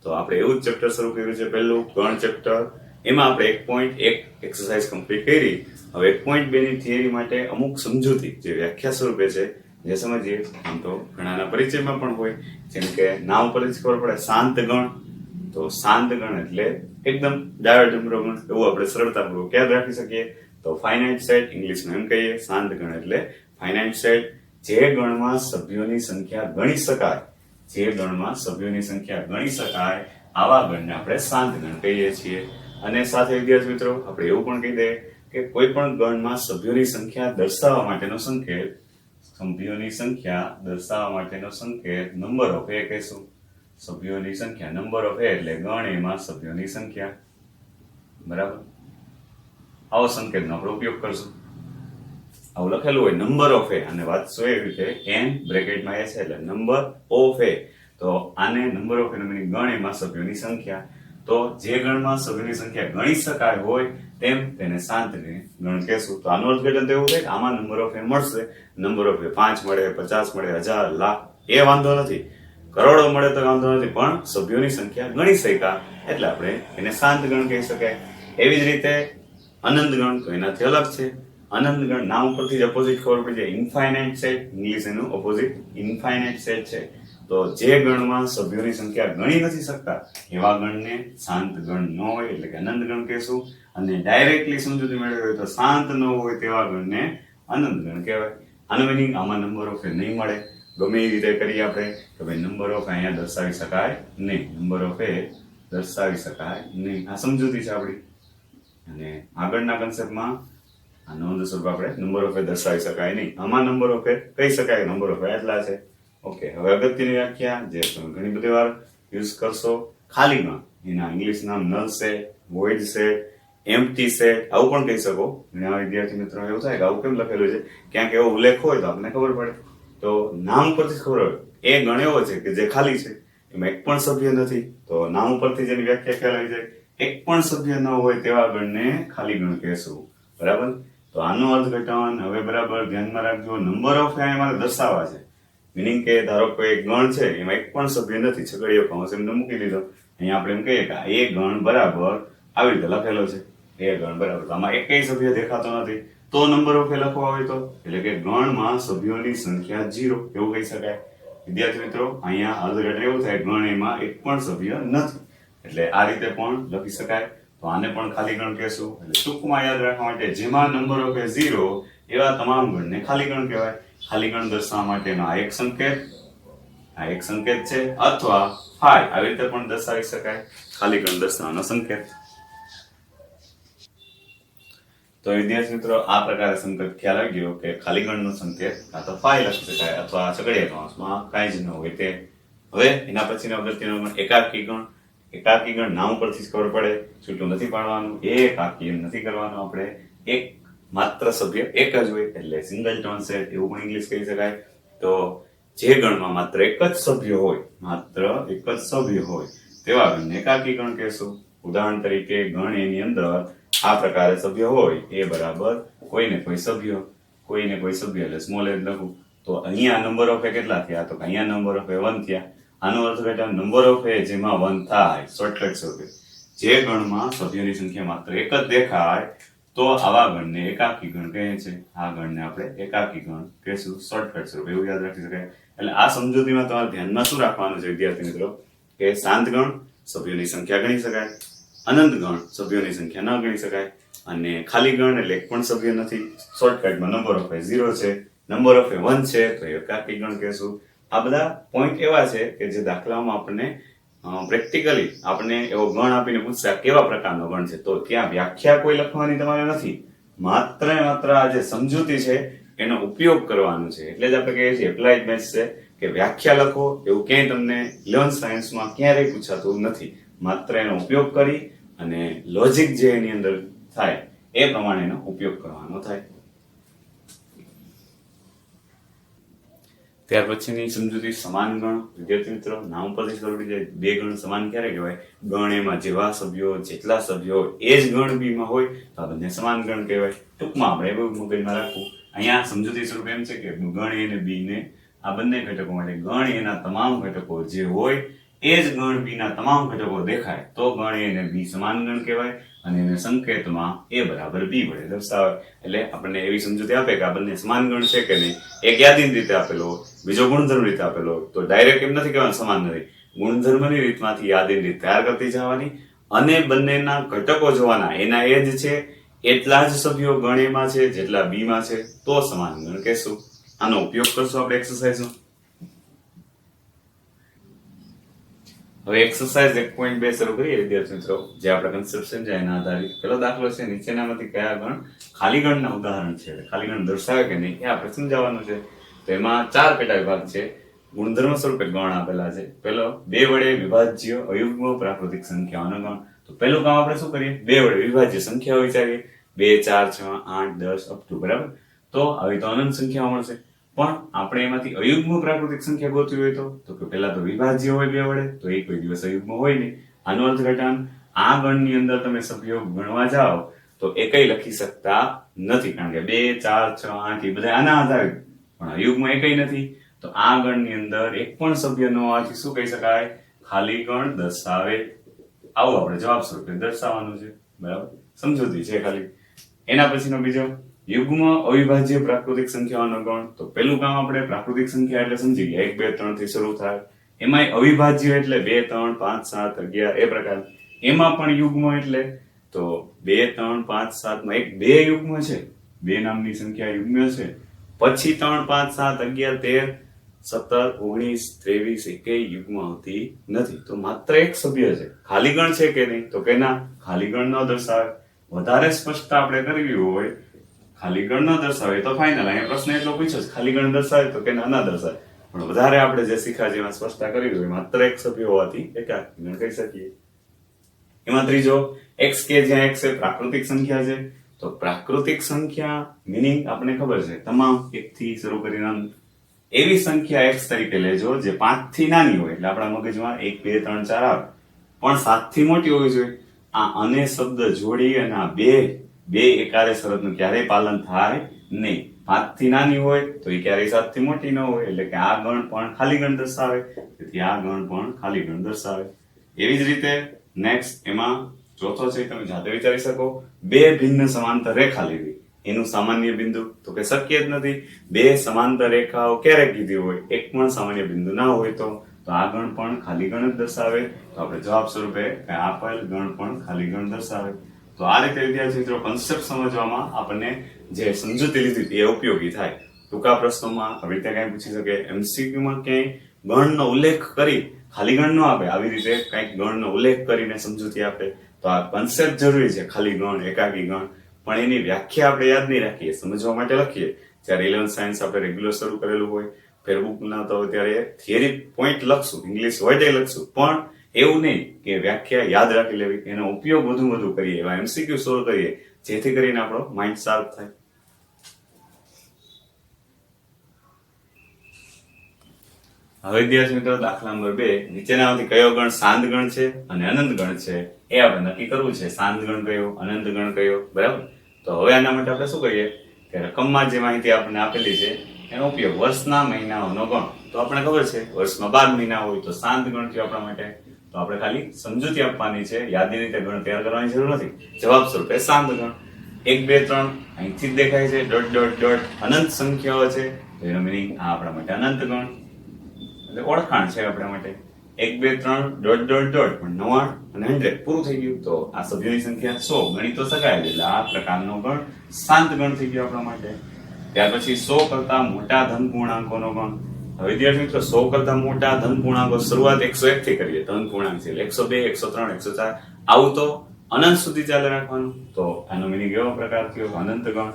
તો આપણે એવું જ ચેપ્ટર શરૂ કર્યું છે, પહેલું ગણ ચેપ્ટર. એમાં આપણે 1.1 એક્સરસાઇઝ કમ્પ્લીટ કરી. હવે 1.2 ની થિયરી માટે અમુક સમજૂતી જે વ્યાખ્યા સ્વરૂપે છે જે સમજીએ. આમ તો ઘણાના પરિચયમાં પણ હોય, જેમ કે નામ પરથી ખબર પડે શાંત ગણ. તો શાંત ગણ એટલે એકદમ ડાયો ડમરો ગણ, એવું આપણે સરળતાપૂર્વક યાદ રાખી શકીએ. તો ફાઇનાઇટ સેટ ઇંગ્લિશમાં એમ કહીએ, શાંત ગણ એટલે ફાઇનાઇટ સેટ, જે ગણમાં સભ્યોની સંખ્યા ગણી શકાય, જે ગણમાં સભ્યોની સંખ્યા ગણી શકાય આવા ગણને આપણે શાંત ગણ કહીએ છીએ. અને સાથે વિદ્યાર્થી મિત્રો આપણે એવું પણ કહી દઈએ કે કોઈ પણ ગણમાં સભ્યોની સંખ્યા દર્શાવવા માટેનો સંકેત, સભ્યોની સંખ્યા દર્શાવવા માટેનો સંકેત નંબર ઓફ એ કહીશું. સભ્યોની સંખ્યા નંબર ઓફ એ એટલે ગણ એમાં સભ્યોની સંખ્યા, બરાબર. આવો સંકેતનો આપણે ઉપયોગ કરશું. આવું લખેલું હોય નંબર ઓફ એ, અને વાંચશો એવી રીતે n બ્રેકેટમાં એ છે એટલે નંબર ઓફ એ. તો આને નંબર ઓફ એનો મીનિંગ ગણ એમાં સભ્યોની સંખ્યા. તો જે ગણમાં સભ્યોની સંખ્યા ગણી શકાય હોય તેમ તેને શાંત ગણ કહેશું. તો આનું અર્થઘટન તો એવું થાય કે આમાં નંબર ઓફ એ મળશે. નંબર ઓફ એ 5 મળે, 50 મળે, 1000, લાખ એ વાંધો નથી, કરોડો મળે તો વાંધો નથી, પણ સભ્યોની સંખ્યા ગણી શક્યા એટલે આપણે એને શાંત ગણ કહી શકાય. એવી જ રીતે અનંત ગણ તો એનાથી અલગ છે. અનંત ગણ નામ ઉપરથી જ ઓપોઝિટ ખબર પડી જાય, ઇન્ફાઇનાઇટ સેટ, ઇંગ્લિશ એનું ઓપોઝિટ ઇન્ફાઇનાઇટ સેટ છે. તો જે ગણમાં સભ્યોની સંખ્યા ગણી નથી શકતા એવા ગણને શાંત ગણ ન હોય એટલે કે અનંત ગણ કહેશું. અને ડાયરેક્ટલી સમજૂતી મેળવી હોય તો શાંત ન હોય તેવા ગણને અનંત ગણ કહેવાય. આનો મિનિંગ આમાં નંબર ઓફ એ નહીં મળે. ગમે એ રીતે કરીએ આપણે કે ભાઈ નંબર ઓફ અહીંયા દર્શાવી શકાય નહીં, નંબર ઓફ એ દર્શાવી શકાય નહીં. આ સમજૂતી છે આપણી. અને આગળના કન્સેપ્ટમાં આ નોંધ સ્વરૂપ આપણે નંબર ઓફ એ દર્શાવી શકાય નહીં. આમાં નંબર ઓફ એ કહી શકાય નંબર ઓફ એટલા છે. ઓકે, હવે અગત્યની વ્યાખ્યા જે તમે ઘણી બધી વાર યુઝ કરશો, ખાલી ગણ. એના ઇંગ્લિશ નામ null set, void set, empty set આવું પણ કહી શકો. ઘણા વિદ્યાર્થી મિત્રો એવું થાય કે આવું કેમ લખેલું છે, ક્યાંક એવો ઉલ્લેખ હોય તો આપણને ખબર પડે. તો નામ પરથી ખબર હોય એ ગણ એવો છે કે જે ખાલી છે, એમાં એક પણ સભ્ય નથી. તો નામ પરથી જેની વ્યાખ્યા ખ્યાલ આવી જાય, એક પણ સભ્ય ન હોય તેવા ગણને ખાલી ગણ કહેશું. બરાબર. તો આનું અર્થઘટન હવે બરાબર ધ્યાનમાં રાખજો. નંબર ઓફ અહીંયા મારે દર્શાવવા છે. મિનિંગ કે ધારો કે એક ગણ છે એમાં એક પણ સભ્ય નથી, છગડીયો કૌંસ એમને મૂકી દીધો. અહીંયા આપણે એમ કહીએ કે એ ગણ બરાબર આવી રીતે લખેલો છે, એ ગણ બરાબર. આમાં એકેય સભ્ય દેખાતો નથી, તો નંબર ઓફ એ લખવા હોય તો એટલે કે ગણમાં સભ્યોની સંખ્યા 0 એવું કહી શકાય. વિદ્યાર્થી મિત્રો અહીંયા અર્થઘટન એવું થાય ગણ એમાં એક પણ સભ્ય નથી, એટલે આ રીતે પણ લખી શકાય. તો આને પણ ખાલી ગણ કહેશું. એટલે ટૂંકમાં યાદ રાખવા માટે જેમાં નંબર ઓફ એ 0 એવા તમામ ગણને ખાલી ગણ કહેવાય. ખાલી ગણ દર્શાવવા માટેનો આ એક સંકેત છે, અથવા ફાઈ આવી રીતે પણ દર્શાવી શકાય ખાલી ગણ દર્શાવવાનો સંકેત. તો વિદ્યાર્થી મિત્રો આ પ્રકારે સંકેત ખ્યાલ આવી ગયો કે ખાલી ગણનો સંકેત કાં તો ફાઈ લખી શકાય અથવા છગડીયા કૌંસમાં કાંઈ જ ન હોય તે. હવે એના પછીનો અગત્યનો ગણ એકાકી ગણ. એકાકી ગણ નામ પરથી જ ખબર પડે, છૂટું નથી પાડવાનું. એકાકી એમ નથી કરવાનું આપણે, એક માત્ર સભ્ય એક જ હોય એટલે સિંગલ ટોન સેટ એવું પણ ઇંગ્લિશ કહી શકાય. તો જે ગણમાં માત્ર એક જ સભ્ય હોય, માત્ર એક જ સભ્ય હોય તેવા ગણને એકાકી ગણ કહેશું. ઉદાહરણ તરીકે ગણ એની અંદર આ પ્રકારે સભ્ય હોય એ બરાબર કોઈને કોઈ સભ્ય એટલે સ્મોલ એજ લખું. તો અહીંયા નંબર ઓફ એ કેટલા થયા, તો અહીંયા નંબર ઓફ એ 1 થયા. આનો અર્થઘટન નંબર ઓફ એ જેમાં 1 થાય, શોર્ટકટ સ્વરૂપે જે ગણમાં સભ્યોની સંખ્યા માત્ર એક જ દેખાય તો આવા ગણને એકાકી ગણ કહે છે. આ ગણને આપણે એકાકી ગણ કહેશું, શોર્ટકટ સ્વરૂપે એવું યાદ રાખી શકાય. એટલે આ સમજૂતીમાં તમારે ધ્યાનમાં શું રાખવાનું છે વિદ્યાર્થી મિત્રો, કે શાંત ગણ સભ્યોની સંખ્યા ગણી શકાય, અનંત ગણ સભ્યોની સંખ્યા ન ગણી શકાય, અને ખાલી ગણ એટલે એક પણ સભ્ય નથી, શોર્ટકટમાં નંબર ઓફ એ 0 છે, નંબર ઓફ એ 1 છે તો એકાકી ગણ કહેશું. આ બધા પોઈન્ટ એવા છે કે જે દાખલામાં આપણને પ્રેક્ટિકલી આપણને એવો ગણ આપીને પૂછશે કેવા પ્રકારનો ગણ છે, તો ત્યાં વ્યાખ્યા કોઈ લખવાની તમારે નથી, માત્ર ને માત્ર આ જે સમજૂતી છે એનો ઉપયોગ કરવાનો છે. એટલે જ આપણે કહીએ છીએ એપ્લાઇડ મેથ્સ છે કે વ્યાખ્યા લખો એવું ક્યાંય તમને 11th સાયન્સમાં ક્યારેય પૂછાતું નથી. માત્ર એનો ઉપયોગ કરી અને લોજિક જે એની અંદર થાય એ પ્રમાણે એનો ઉપયોગ કરવાનો થાય. ત્યાર પછીની સમજૂતી સમાન ગણ. વિદ્યાર્થી મિત્રો નામ પરથી ખબર પડી જાય બે ગણ સમાન ક્યારે કહેવાય, ગણ એમાં જેવા સભ્યો જેટલા સભ્યો એ જ ગણ બી માં હોય તો આ બંને સમાન ગણ કહેવાય. ટૂંકમાં આપણે એવું મગજમાં રાખવું. અહીંયા સમજૂતી સ્વરૂપ એમ છે કે ગણ એ અને બી ને આ બંને ઘટકો માટે ગણ એના તમામ ઘટકો જે હોય એ જ ગણ બી ના તમામ ઘટકો દેખાય તો ગણ એ અને બી સમાન ગણ કહેવાય, અને એને સંકેતમાં a બરાબર b વડે દર્શાવે. એટલે આપણને એવી સમજૂતી આપે કે આ બંને સમાન ગણ છે કે નહીં, એક યાદીની રીતે આપેલો હોય, બીજો ગુણધર્મ રીતે આપેલો હોય. તો ડાયરેક્ટ એમ નથી કહેવાનું સમાન નથી, ગુણધર્મની રીતમાંથી યાદીની રીત તૈયાર કરતી જવાની અને બંનેના ઘટકો જોવાના, એના એ જ છે એટલા જ સભ્યો ગણ એમાં છે જેટલા બી માં છે તો સમાન ગણ કહેશું. આનો ઉપયોગ કરશું આપણે એક્સરસાઇઝમાં. હવે એક્સરસાઇઝ 1.2 શરૂ કરીએ વિદ્યાર્થી મિત્રો, જે આપણા કન્સેપ્ટ સમજાય એના આધારિત. પહેલો દાખલો છે નીચેનામાંથી કયા ગણ ખાલી ગણના ઉદાહરણ છે, એટલે ખાલી ગણ દર્શાવે કે નહીં એ આપણે સમજાવવાનું છે. તો એમાં 4 પેટા વિભાગ છે, ગુણધર્મ સ્વરૂપે ગણ આપેલા છે. પહેલો 2 વડે વિભાજ્ય અયુગ્મ પ્રાકૃતિક સંખ્યાઓનો ગણ. તો પહેલું કામ આપણે શું કરીએ, 2 વડે વિભાજ્ય સંખ્યાઓ વિચારીએ, 2 4 6 8 10 અપ ટુ, બરાબર. તો આવી તો અનંત સંખ્યાઓ મળશે, પણ આપણે એમાંથી અયુગ્મ પ્રાકૃતિક સંખ્યા ગોતવી હોય તો કે પહેલા તો વિભાજ્ય હોય 2 વડે, તો એ કોઈ દિવસ અયુગ્મ હોય નહીં. આનું અર્થઘટન આ ગણની અંદર તમે સભ્યો ગણવા જાઓ તો એકેય લખી શકતા નથી, કારણ કે 2 4 6 8 એ બધા આના આધારિત, પણ અયુગ્મ એકેય નથી. તો આ ગણની અંદર એક પણ સભ્ય ન હોવાથી શું કહી શકાય, ખાલી ગણ દર્શાવે. આવું આપણે જવાબ સ્વરૂપે દર્શાવવાનું છે, બરાબર. સમજૂતી છે ખાલી. એના પછીનો બીજો યુગ્મ અવિભાજ્ય પ્રાકૃતિક સંખ્યાઓનો ગણ. તો પેલું કામ આપણે પ્રાકૃતિક સંખ્યા એટલે સમજી ગયા 1 2 3 થી શરૂ થાય, એમાંય અવિભાજ્ય એટલે 2 3 5 7 11 એ પ્રકાર. એમાં પણ યુગ્મ એટલે તો 2 3 5 7 માં એક બે યુગ્મ છે, બે નામની સંખ્યા યુગ્મ છે. પછી 3 5 7 11 13 17 19 23 એકેય યુગ્મ આવતી નથી. તો માત્ર એક સભ્ય છે. ખાલી ગણ છે કે નહીં? તો કે ના, ખાલી ગણ ન દર્શાવે. વધારે સ્પષ્ટતા આપણે કરવી હોય, ખાલી ગણ ન દર્શાવે તો ફાઇનલ. અહીંયા પ્રશ્ન એટલો પૂછ્યો છે, ખાલી ગણ દર્શાવે તો કે ના દર્શાવે. પણ વધારે આપણે જે શીખ્યા છે એમાં સ્પષ્ટતા કરવી હોય, માત્ર એક સભ્ય હોવાથી એકાકી ગણ કહી શકીએ. એમાં ત્રીજો x કે જ્યાં x એ પ્રાકૃતિક સંખ્યા છે. તો પ્રાકૃતિક સંખ્યા મીનિંગ આપણને ખબર છે, તમામ 1 થી શરૂ કરીને એવી સંખ્યા x તરીકે લેજો જે 5 થી નાની હોય. એટલે આપણા મગજમાં 1 2 3 4 આવે, પણ 7 થી મોટી હોવી જોઈએ. આ અને શબ્દ જોડી અને આ બે એકારે શરતનું ક્યારેય પાલન થાય નહીં. 5 થી નાની હોય તો એ ક્યારેય 7 થી મોટી ન હોય, એટલે કે આ ગણ પણ ખાલી ગણ દર્શાવે. તેથી આ ગણ પણ ખાલી ગણ દર્શાવે. એવી જ રીતે નેક્સ્ટ એમાં ચોથો છે, તમે જાતે વિચારી શકો, બે ભિન્ન સમાંતર રેખા લેવી. એનું સામાન્ય બિંદુ તો કે શક્ય જ નથી. બે સમાંતર રેખાઓ ક્યારે કીધી હોય, એક પણ સામાન્ય બિંદુ ના હોય તો આ ગણ પણ ખાલી ગણ જ દર્શાવે. તો આપણે જવાબ સ્વરૂપે આપેલ ગણ પણ ખાલી ગણ દર્શાવે. તો આ રીતે વિદ્યાર્થી મિત્રો કોન્સેપ્ટ સમજવામાં આપણને જે સમજૂતી લીધી હતી એ ઉપયોગી થાય. ટૂંકા પ્રશ્નોમાં આવી રીતે કઈ પૂછી શકે, એમસીક્યુમાં ક્યાંય ગણનો ઉલ્લેખ કરી ખાલી ગણ ન આપે, આવી રીતે કંઈક ગણનો ઉલ્લેખ કરીને સમજૂતી આપે. તો આ કોન્સેપ્ટ જરૂરી છે, ખાલી ગણ, એકાકી ગણ. પણ એની વ્યાખ્યા આપણે યાદ નહીં રાખીએ, સમજવા માટે લખીએ. જ્યારે 11th સાયન્સ આપણે રેગ્યુલર શરૂ કરેલું હોય, ફેરબુક ના તો ત્યારે થિયરી પોઈન્ટ લખશું, ઇંગ્લિશ વર્ડ લખશું, પણ એવું નહીં કે વ્યાખ્યા યાદ રાખી લેવી. એનો ઉપયોગ વધુ કરીએ, એવા એમસીક્યુ સોલ્વ કરીએ, જેથી કરીને આપણો માઇન્ડ શાર્પ થાય. હવે વિદ્યાર્થી મિત્રો દાખલા નંબર 2, નીચેનામાંથી કયો ગણ શાંત ગણ છે અને અનંત ગણ છે એ આપણે નક્કી કરવું છે. શાંત ગણ કયો, અનંત ગણ કયો, બરાબર? તો હવે આના માટે આપણે શું કરીએ કે રકમમાં જે માહિતી આપણને આપેલી છે એનો ઉપયોગ, વર્ષના મહિનાઓનો ગણ. તો આપણને ખબર છે વર્ષમાં 12 મહિના હોય તો શાંત ગણ થયો આપણા માટે. તો આપણે ખાલી સમજૂતી આપવાની છે, યાદની રીતે ગણ તૈયાર કરવાની જરૂર નથી. જવાબ સ્વરૂપે શાંત ગણ 1 2 3 અહીંથી જ દેખાય છે, ડોટ ડોટ ડોટ અનંત સંખ્યાઓ છે. તો એનો મીનિંગ આ આપણા માટે અનંત ગણ એટલે ઓળખાણ છે આપણા માટે. 1 2 3 ડોટ ડોટ ડોટ, પણ 99 અને 100 પૂરું થઈ ગયું. તો આ સભ્યોની સંખ્યા 100 ગણી તો શકાય, એટલે આ પ્રકારનો ગણ શાંત ગણ થઈ ગયો આપણા માટે. ત્યાર પછી 100 કરતા મોટા ધન પૂર્ણાંકોનો ગણ. હવે વિદ્યાર્થી મિત્રો 100 કરતા મોટા ધન પૂર્ણાંકો શરૂઆત 101 થી કરીએ. ધન પૂર્ણાંક છે એટલે 102 103 104 આવું તો અનંત સુધી ચાલે રાખવાનું. તો આનો મીનિંગ એવો પ્રકાર થયો અનંત ગણ.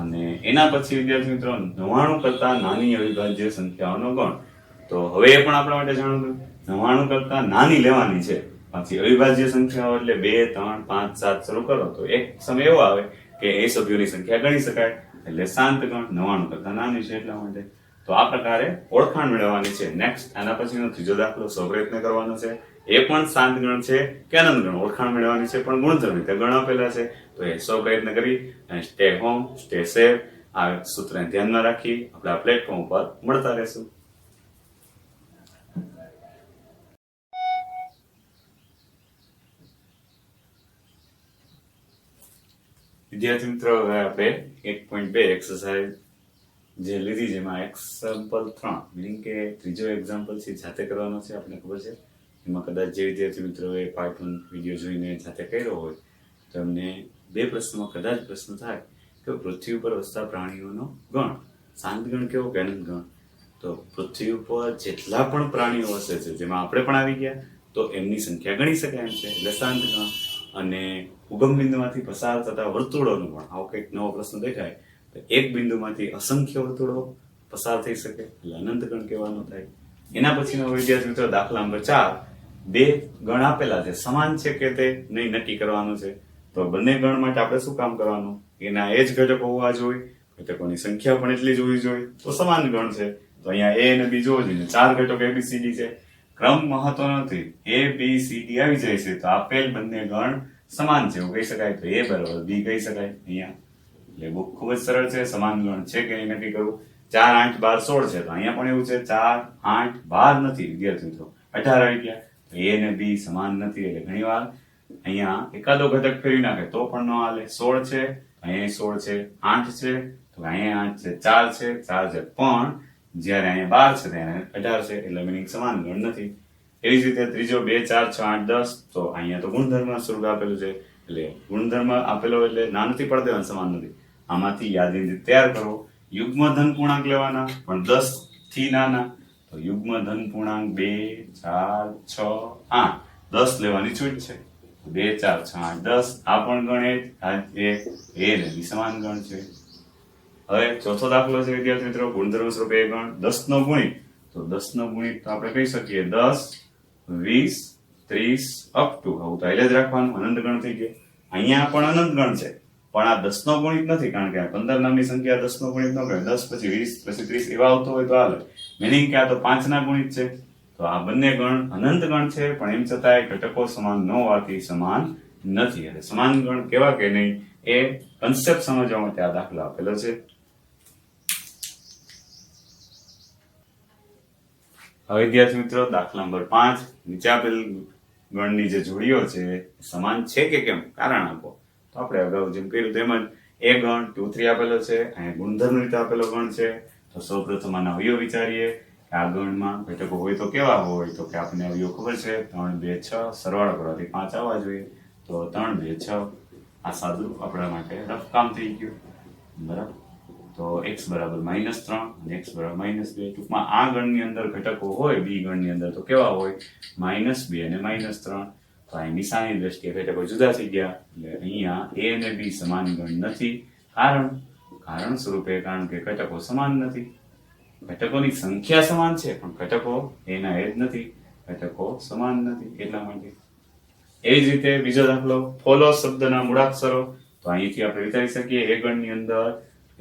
અને એના પછી વિદ્યાર્થી મિત્રો 99 કરતા નાની અવિભાજ્ય સંખ્યાઓનો ગણ. તો હવે એ પણ આપણા માટે જાણવું, 99 કરતા નાની લેવાની છે. પછી અવિભાજ્ય સંખ્યાઓ એટલે 2 3 5 7 શરૂ કરો તો એક સમય એવો આવે કે એ સભ્યોની સંખ્યા ગણી શકાય, એટલે શાંત ગણ 99 કરતા નાની છે એટલા માટે. તો આ પ્રકારે ઓળખાણ મેળવવાની છે. નેક્સ્ટ આના પછીનો ત્રીજો દાખલો પ્રયત્ન કરવાનો છે. એ પણ શાંત ગણ છે કે અનંત ગણ, ઓળખાણ મેળવવાની છે, પણ ગુણધર્મ રીતે ગણ આપેલા છે. તો એ પ્રયત્ન કરી અને સ્ટે હોમ સ્ટે સેફ આ સૂત્રને ધ્યાનમાં રાખી આપણે આ પ્લેટફોર્મ ઉપર મળતા રહેશું. વિદ્યાર્થી મિત્રો હવે આપણે 1.2 એક્સરસાઇઝ જે લીધી જેમાં એક્ઝામ્પલ 3 મીનિંગ કે ત્રીજો એક્ઝામ્પલ છે જાતે કરવાનો છે. આપણે ખબર છે એમાં કદાચ જે વિદ્યાર્થી મિત્રોએ પાર્ટ 1 વિડીયો જોઈને જાતે કર્યો હોય તો એમને બે પ્રશ્નમાં કદાચ પ્રશ્ન થાય કે પૃથ્વી ઉપર વસતા પ્રાણીઓનો ગણ શાંત ગણ કેવો કે અનંત ગણ. તો પૃથ્વી ઉપર જેટલા પણ પ્રાણીઓ વસે છે જેમાં આપણે પણ આવી ગયા તો એમની સંખ્યા ગણી શકાય એમ છે, એટલે શાંત ગણ. અને ઉગમ બિંદુમાંથી પસાર થતા વર્તુળોનો પણ આવો કંઈક નવો પ્રશ્ન દેખાય તો એક બિંદુમાંથી અસંખ્ય વર્તુળો પસાર થઈ શકે એટલે અનંત ગણ કહેવાનો થાય. એના પછીનો વિદ્યાર્થી મિત્રો દાખલા નંબર 4, બે ગણ આપેલા છે, સમાન છે કે તે નહીં નક્કી કરવાનું છે. તો બંને ગણ માટે આપણે શું કામ કરવાનું, એના એ જ ઘટકો હોવા જોઈએ, ઘટકોની સંખ્યા પણ એટલી જ હોવી જોઈએ, તો સમાન ગણ છે. તો અહીંયા એ અને બી જોવો જોઈએ, 4 ઘટકો ABCD છે, ક્રમ મહત્વ નથી, ABCD આવી જાય છે તો આપેલ બંને ગણ સમાન છે એવું કહી શકાય. તો A બરાબર B કહી શકાય અહીંયા. એટલે બહુ ખૂબ જ સરળ છે, સમાન ગણ છે કે નહીં નક્કી કરવું. 4 8 12 16 છે તો અહીંયા પણ એવું છે 4 8 12 નથી વિદ્યાર્થી મિત્રો, 18 આવી ગયા. તો A અને B સમાન નથી એટલે ઘણી વાર અહીંયા એકાદો ઘટક ફેરવી નાખે તો પણ ન હાલે. 16 છે અહીંયા 16 છે, 8 છે તો અહીંયા 8 છે, 4 છે 4 છે, પણ જ્યારે અહીંયા 12 છે ત્યાં 18 છે, એટલે મિનિંગ સમાન ગણ નથી. એવી જ રીતે ત્રીજો 2 4 6 8 10, તો અહીંયા તો ગુણધર્મ સ્વરૂપ આપેલું છે, એટલે ગુણધર્મ આપેલો એટલે ના નથી પડતો અને સમાન નથી. આમાંથી યાદી તૈયાર કરો. યુગ્મ ધન પૂર્ણાંક લેવાના, પણ 10 થી નાના, તો યુગ્મ ધન પૂર્ણાંક 2 4 6 8 10 લેવાની છૂટ છે. 2 4 6 8 10 આ પણ ગણ એ ને સમાન ગણ છે. હવે ચોથો દાખલો છે વિદ્યાર્થી મિત્રો, ગુણધર્મ સ્વરૂપે એ ગણ 10 નો ગુણિત. તો 10 નો ગુણિત તો આપણે કહી શકીએ 10 20 30 અપ ટુ, આવું તો એટલે જ રાખવાનું, અનંત ગણ થઈ ગયો. અહીંયા પણ અનંત ગણ છે, પણ આ 10 નો ગુણિત નથી, કારણ કે આ 15 નામની સંખ્યા 10 નો ગુણિત ન કરે. 10 પછી 20 પછી 30 એવા આવતો હોય તો હાલે, મિનિંગ કે આ તો 5 ના ગુણિત છે. તો આ બંને ગણ અનંત ગણ છે, પણ એમ છતાંય ઘટકો સમાન ન હોવાથી સમાન નથી. એટલે સમાન ગણ કેવા કે નહીં એ કન્સેપ્ટ સમજવા માટે આ દાખલો આપેલો છે. હવે વિદ્યાર્થી મિત્રો, દાખલા નંબર 5, નીચે આપેલ ગણની જે જોડીઓ છે સમાન છે કે કેમ કારણ આપો. તો આપણે અગાઉ જેમ કર્યું તેમ જ એ ગણ 2 3 આપેલો છે, અહીંયા ગુણધર્મ રીતે આપેલો ગણ છે. તો સૌપ્રથમ આના અવયવ વિચારીએ કે આ ગણમાં ઘટકો હોય તો કેવા હોય. તો કે આપણને અવયવ ખબર છે 3 2 6, સરવાળો કરવાથી 5 આવવા જોઈએ. તો 3 2 6 આ સાદું આપણા માટે રફ કામ થઈ ગયું, બરાબર. તો x બરાબર -3 અને x બરાબર -2. ટૂંકમાં આ ગણની અંદર ઘટકો હોય બી ગણની અંદર તો કેવા હોય -2 અને -3. તો અહીં નિશાની દ્રષ્ટિએ ઘટકો જુદા થઈ ગયા, એટલે અહીંયા a અને b સમાન ગણ નથી. કારણ સ્વરૂપે કારણ કે ઘટકો સમાન નથી. ઘટકોની સંખ્યા સમાન છે, પણ ઘટકો એના એ જ નથી, ઘટકો સમાન નથી એટલા માટે. એવી જ રીતે બીજો દાખલો, ફોલો શબ્દના મૂળાક્ષરો. તો અહીંથી આપણે વિચારી શકીએ એ ગણની અંદર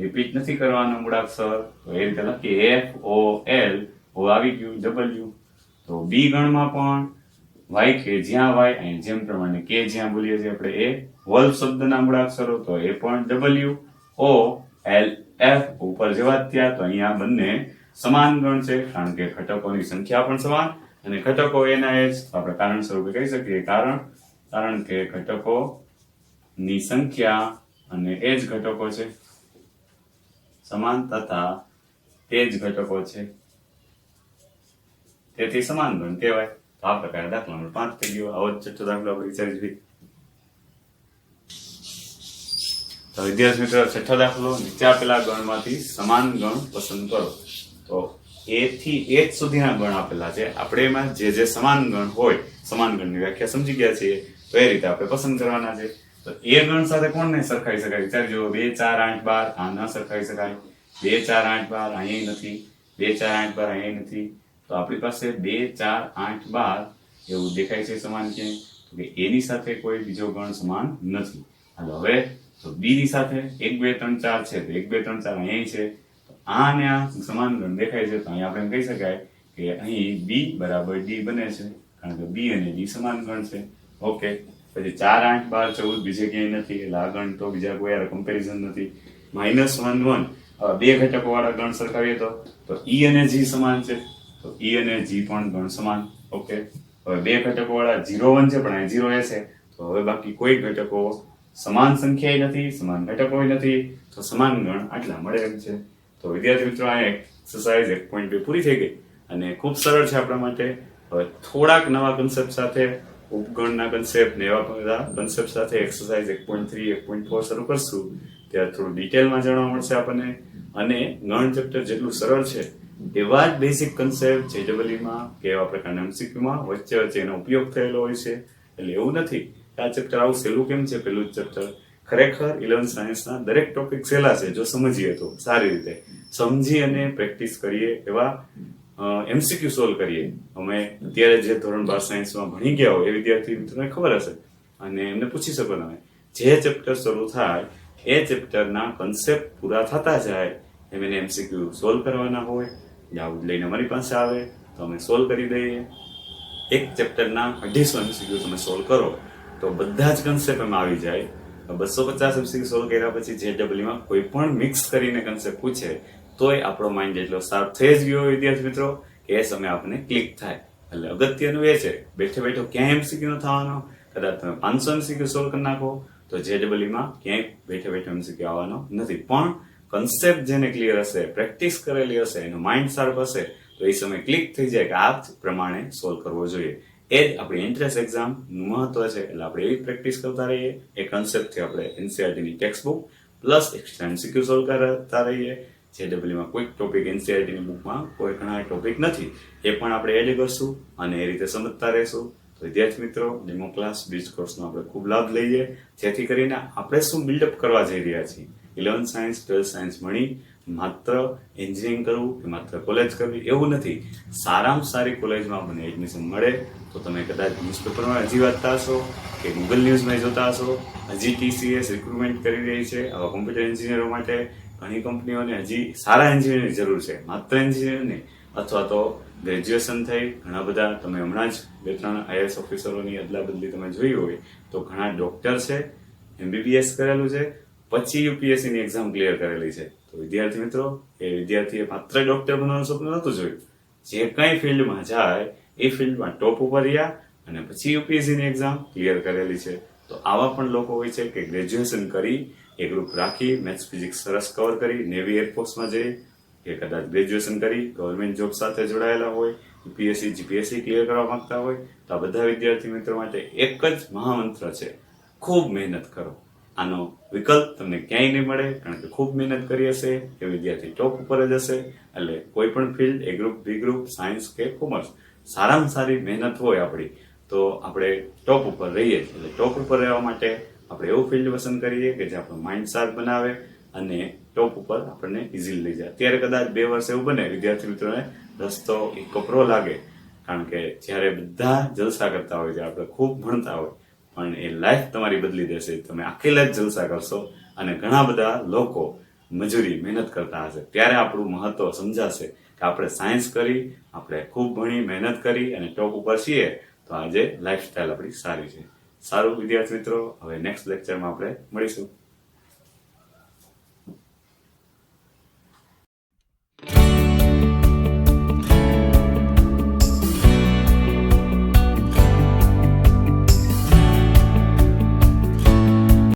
રિપીટ નથી કરવાનો મૂળાક્ષર, તો એ રીતે લખીએ F O L, O આવી ગયું, W. તો બી ગણમાં પણ y કે જ્યાં y, અહીં જેમ પ્રમાણે કે જ્યાં બોલીએ છીએ આપણે એ વોલ્વ શબ્દના મૂળાક્ષરો, તો એ પણ W O L F ઉપર જેવા જ ત્યાં. તો અહીંયા બંને સમાન ગણ છે, કારણ કે ઘટકોની સંખ્યા પણ સમાન અને ઘટકો એના એ જ. આપણે કારણ સ્વરૂપે કહી શકીએ કારણ કે ઘટકોની સંખ્યા અને એ જ ઘટકો છે, સમાન તથા તે જ ઘટકો છે, તેથી સમાન ગણ કહેવાય. તો આ પ્રકારે દાખલા નંબર 5 થઈ ગયો. આવો જ છઠ્ઠો દાખલો આપણે વિચારી જોઈએ. તો વિદ્યાર્થી મિત્રો, છઠ્ઠો દાખલો, નીચે આપેલા ગણમાંથી સમાન ગણ પસંદ કરો. તો a થી h સુધીના ગણ આપેલા છે, આપણે એમાં જે સમાન ગણ હોય, સમાન ગણની વ્યાખ્યા સમજી ગયા છીએ, તો એ રીતે આપણે પસંદ કરવાના છે. તો એ ગણ સાથે કોણને સરખાવી શકાય વિચારજો. 2 4 8 12 આ ન સરખાવી શકાય. 2 4 8 12 અહીંયા નથી, 2 4 8 12 અહીંયા નથી. તો આપણી પાસે 2 4 8 12 એવું દેખાય છે સમાન ક્યાંય? તો કે a ની સાથે કોઈ બીજો ગણ સમાન નથી. હાલો હવે તો b ની સાથે 1 2 3 4 છે, તો 1 2 3 4 અહીંયા છે. તો આ અને આ સમાન ગણ દેખાય છે, તો અહીંયા આપણે કહી શકાય કે અહીં b બરાબર d બને છે, કારણ કે b અને d સમાન ગણ છે. ઓકે. પછી 4 8 12 14 બીજે ક્યાંય નથી, એટલે આ ગણ તો બીજા કોઈ યાર કમ્પેરિઝન નથી. -1 1 બે ઘટકો વાળા ગણ સરખાવીએ તો e અને g સમાન છે, તો e અને g પણ ગણ સમાન. ઓકે. હવે બે ઘટકો વાળા 0 1 છે, પણ અહીં 0 એ છે, તો હવે બાકી કોઈ ઘટકો સમાન સંખ્યાએ નથી, સમાન ઘટકો નથી, તો સમાન ગણ આટલા મળે એમ છે. તો વિદ્યાર્થી મિત્રો, આ એક્સરસાઇઝ 1.2 પૂરી થઈ ગઈ અને ખૂબ સરળ છે આપણા માટે. હવે થોડાક નવા કન્સેપ્ટ સાથે, ઉપગણના કન્સેપ્ટ ને એવા બધા કન્સેપ્ટ સાથે એક્સરસાઇઝ 1.3 1.4 શરૂ કરશું. ત્યારે થોડું ડિટેલમાં જાણવા મળશે આપણને, અને ગણ ચેપ્ટર જેટલું સરળ છે એવા જ બેઝિક કન્સેપ્ટ JEE-માં કે એવા પ્રકારના MCQ-માં વચ્ચે એનો ઉપયોગ થયેલો હોય છે. એટલે એવું નથી કે આ ચેપ્ટર આવું સહેલું કેમ છે. પેલું જ ચેપ્ટર ખરેખર 11th સાયન્સના દરેક ટોપિક સહેલા છે જો સમજીએ તો, સારી રીતે સમજી અને પ્રેક્ટિસ કરીએ, એવા MCQ સોલ્વ કરીએ. અમે અત્યારે જે ધોરણ 12 સાયન્સમાં ભણી ગયા હોય એ વિદ્યાર્થી મિત્રોને ખબર હશે, અને એમને પૂછી શકો તમે, જે ચેપ્ટર શરૂ થાય એ ચેપ્ટરના કન્સેપ્ટ પૂરા થતા જાય એમ એને MCQ સોલ્વ કરવાના હોય, ડાઉટ લઈને અમારી પાસે આવે તો અમે સોલ્વ કરી દઈએ. એક ચેપ્ટરના 250 MCQ તમે સોલ્વ કરો તો બધા જ કન્સેપ્ટ એમાં આવી જાય. 250 MCQ સોલ્વ કર્યા પછી JEE-માં કોઈ પણ મિક્સ કરીને કન્સેપ્ટ પૂછે તોય આપણો માઇન્ડ એટલો શાર્પ થઈ જ ગયો વિદ્યાર્થી મિત્રો કે એ સમય આપણને ક્લિક થાય. એટલે અગત્યનું એ છે, બેઠે બેઠો ક્યાંય MCQ ન થવાનો. કદાચ તમે 500 MCQ સોલ્વ કરી નાખો તો JEE-માં ક્યાંય બેઠે બેઠો MCQ આવવાનો નથી, પણ કન્સેપ્ટ જેને ક્લિયર હશે, પ્રેક્ટિસ કરેલી હશે, એનું માઇન્ડ શાર્પ હશે, તો એ સમય ક્લિક થઈ જાય કે આ જ પ્રમાણે સોલ્વ કરવો જોઈએ. એ જ આપણી એન્ટ્રન્સ એક્ઝામનું મહત્વ છે. એટલે આપણે એવી પ્રેક્ટિસ કરતા રહીએ, એ કન્સેપ્ટથી આપણે એનસીઆરટીની text book plus extra MCQ solve કરતા રહીએ. જેડબલ્યુમાં કોઈ ટોપિક એનસીઆરટીની બુકમાં કોઈ ઘણા ટોપિક નથી, એ પણ આપણે એડ કરશું અને એ રીતે સમજતા રહેશું. તો વિદ્યાર્થી મિત્રો, ડેમો ક્લાસ બીજ કોર્સનો આપણે ખૂબ લાભ લઈએ, જેથી કરીને આપણે શું બિલ્ડઅપ કરવા જઈ રહ્યા છીએ. 11th સાયન્સ 12th સાયન્સ ભણી માત્ર એન્જિનિયરિંગ કરવું કે માત્ર કોલેજ કરવી એવું નથી. સારામાં સારી કોલેજમાં આપણને એડમિશન મળે તો તમે કદાચ ન્યૂઝપેપરમાં હજી વાંચતા હશો કે ગૂગલ ન્યૂઝમાં જોતા હશો, હજી TCS રિક્રુટમેન્ટ કરી રહી છે આવા કોમ્પ્યુટર એન્જિનિયરો માટે. ઘણી કંપનીઓને હજી સારા એન્જિનિયરની જરૂર છે, માત્ર એન્જિનિયર નહીં. અથવા તો ગ્રેજ્યુએશન થઈ ઘણા બધા, તમે હમણાં જ 2-3 IAS ઓફિસરોની અદલા બદલી તમે જોઈ હોય તો ઘણા ડોક્ટર છે, MBBS કરેલું છે, પછી UPSC ની એક્ઝામ ક્લિયર કરેલી છે. તો વિદ્યાર્થી મિત્રો, એ વિદ્યાર્થીએ માત્ર ડોક્ટર બનવાનું સ્વપ્ન નહોતું જોયું. જે કઈ ફિલ્ડમાં જાય એ ફિલ્ડમાં ટોપ ઉપર રહ્યા અને પછી UPSC ની એક્ઝામ ક્લિયર કરેલી છે. તો આવા પણ લોકો હોય છે કે ગ્રેજ્યુએશન કરી, એ ગ્રુપ રાખી, મેથ્સ ફિઝિક્સ સરસ કવર કરી, નેવી એરફોર્સમાં જઈ, કે કદાચ ગ્રેજ્યુએશન કરી ગવર્મેન્ટ જોબ સાથે જોડાયેલા હોય, UPSC GPSC ક્લિયર કરવા માંગતા હોય. તો આ બધા વિદ્યાર્થી મિત્રો માટે એક જ મહામંત્ર છે, ખૂબ મહેનત કરો. આનો વિકલ્પ તમને ક્યાંય નહીં મળે, કારણ કે ખૂબ મહેનત કરી હશે એ વિદ્યાર્થી ટોપ ઉપર જ હશે. એટલે કોઈ પણ ફિલ્ડ, એ ગ્રુપ, બી ગ્રુપ, સાયન્સ કે કોમર્સ, સારામાં સારી મહેનત હોય આપણી તો આપણે ટોપ ઉપર રહીએ. એટલે ટોપ ઉપર રહેવા માટે આપણે એવું ફિલ્ડ પસંદ કરીએ કે જે આપણું માઇન્ડ શાર્પ બનાવે અને ટોપ ઉપર આપણને ઇઝીલી લઈ જાય. અત્યારે કદાચ 2 વર્ષ એવું બને વિદ્યાર્થી મિત્રોને રસ્તો એક કપરો લાગે, કારણ કે જ્યારે બધા જલસા કરતા હોય, જ્યારે આપણે ખૂબ ભણતા હોય, પણ એ લાઈફ તમારી બદલી દેશે. તમે આખી લાઈફ જલસા કરશો અને ઘણા બધા લોકો મજૂરી મહેનત કરતા હશે. ત્યારે આપણું મહત્વ સમજાશે કે આપણે સાયન્સ કરી, આપણે ખૂબ ભણી, મહેનત કરી અને ટોપ ઉપર છીએ, તો આજે લાઈફસ્ટાઈલ આપણી સારી છે. સારું વિદ્યાર્થી મિત્રો, હવે નેક્સ્ટ લેક્ચરમાં આપણે મળીશું.